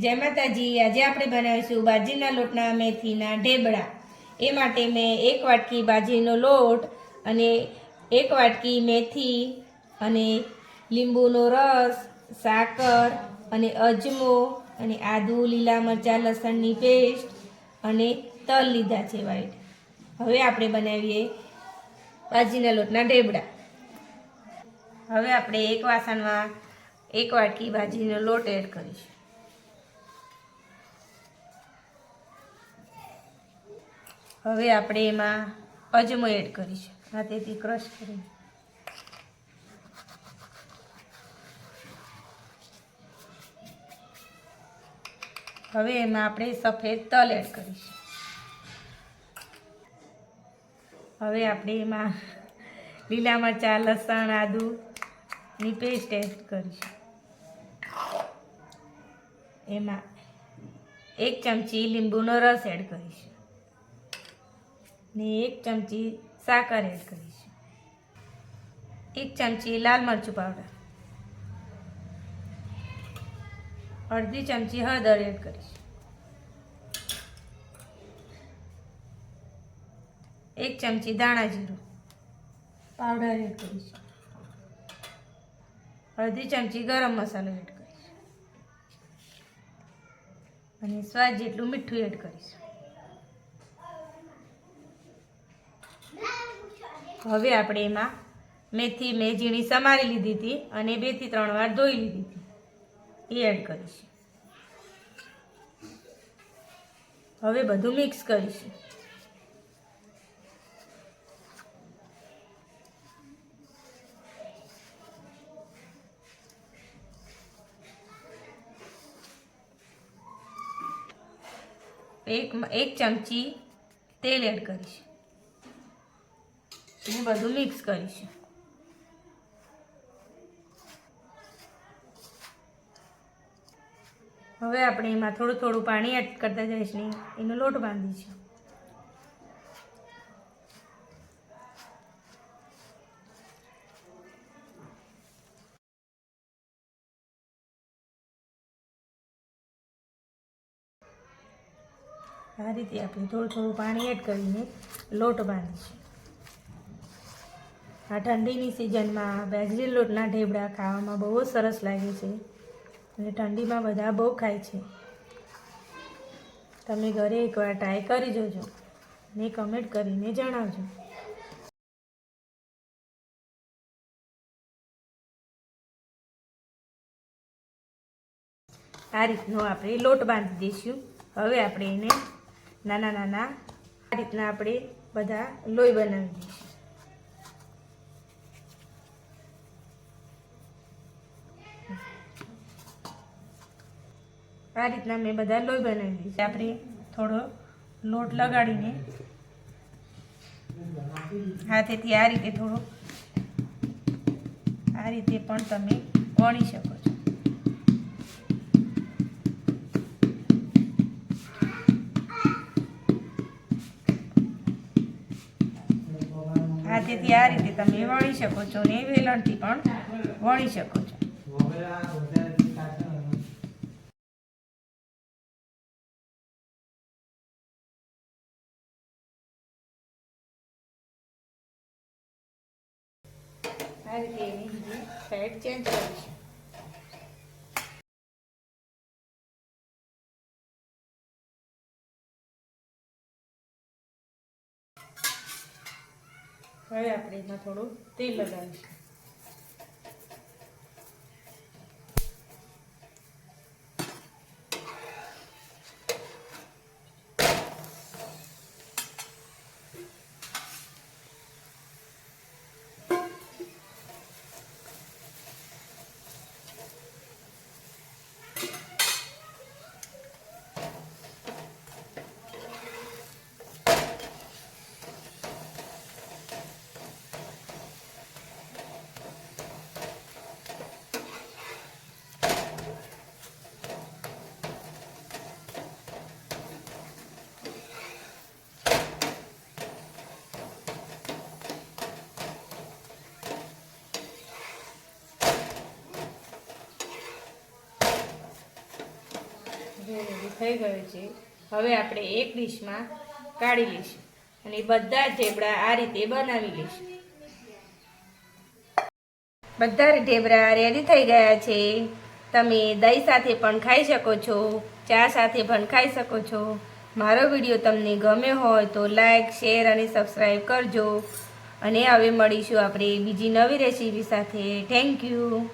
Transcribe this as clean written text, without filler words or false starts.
જય માતાજી। આજે આપણે બનાવીશું બાજરીના લોટના મેથીના ઢેબરા। એ માટે મેં 1 વાટકી બાજરીનો લોટ અને 1 વાટકી મેથી અને લીંબુનો રસ, સાકર અને અજમો અને આદુ, લીલા મરચાં, લસણની પેસ્ટ અને તલ લીધા છે વાઈટ। હવે આપણે બનાવીએ બાજરીના લોટના ઢેબરા। હવે આપણે એક વાસણમાં 1 વાટકી બાજરીનો લોટ એડ કરીશું। હવે આપણે એમાં અજમો એડ કરીશું, હાથેથી ક્રશ કરીને। હવે એમાં આપણે સફેદ તલ એડ કરીશું। હવે આપણે એમાં લીલા મરચાં, લસણ, આદુની પેસ્ટ એડ કરીશું। એમાં 1 ચમચી લીંબુનો રસ એડ કરીશું ને 1 ચમચી સાકર એડ કરીશું, 1 ચમચી લાલ મરચું પાવડર, અડધી ચમચી હળદર એડ કરીશું, 1 ચમચી ધાણા જીરું પાવડર એડ કરીશું, અડધી ચમચી ગરમ મસાલો એડ કરીશું અને સ્વાદ જેટલું મીઠું એડ કરીશું। હવે આપણે એમાં મેથી મેં ઝીણી સમારી લીધી હતી અને 2 થી 3 વાર ધોઈ લીધી હતી, એ એડ કરીશું। હવે બધું મિક્સ કરીશું। એક ચમચી તેલ એડ કરીશું અને બધું મિક્સ કરીશું। હવે આપણે એમાં થોડું થોડું પાણી એડ કરતા જઈશું, એનો લોટ બાંધીશું। આ રીતે આપણે થોડું થોડું પાણી એડ કરીને લોટ બાંધીશું। આ ઠંડીની સિઝનમાં બાજરી લોટના ઢેબરા ખાવામાં બહુ સરસ લાગે છે અને ઠંડીમાં બધા બહુ ખાય છે। તમે ઘરે એકવાર ટ્રાય કરી જોજો ને કમેન્ટ કરીને જણાવજો। આ રીતનો આપણે લોટ બાંધી દઈશું। હવે આપણે એને નાના નાના આ રીતના આપણે બધા લોહી બનાવી દઈશું। આ રીતના મેં બધા લોહી બનાવી દીધું। આપણે થોડો લોટ લગાડીને હાથેથી આ રીતે થોડો આ રીતે પણ તમે વણી શકો છો। હાથેથી આ રીતે તમે વણી શકો છો ને વેલણથી પણ વણી શકો છો। આ રીતે એની બીજી સાઈડ ચેન્જ કરીશું। હવે આપણે એમાં થોડું તેલ લગાવીશું। રેડી થઈ ગયું છે. હવે આપણે એક ડીશમાં કાઢી લઈશું અને બધા જ ઢેબરા આ રીતે બનાવી લઈશું. બધા જ ઢેબરા રેડી થઈ ગયા છે. તમે દહીં સાથે પણ ખાઈ શકો છો, ચા સાથે પણ ખાઈ શકો છો. મારો વિડીયો તમને ગમે હોય તો લાઈક, શેર અને સબસ્ક્રાઈબ કરજો. અને હવે મળીશું આપણે બીજી નવી રેસીપી સાથે. Thank you.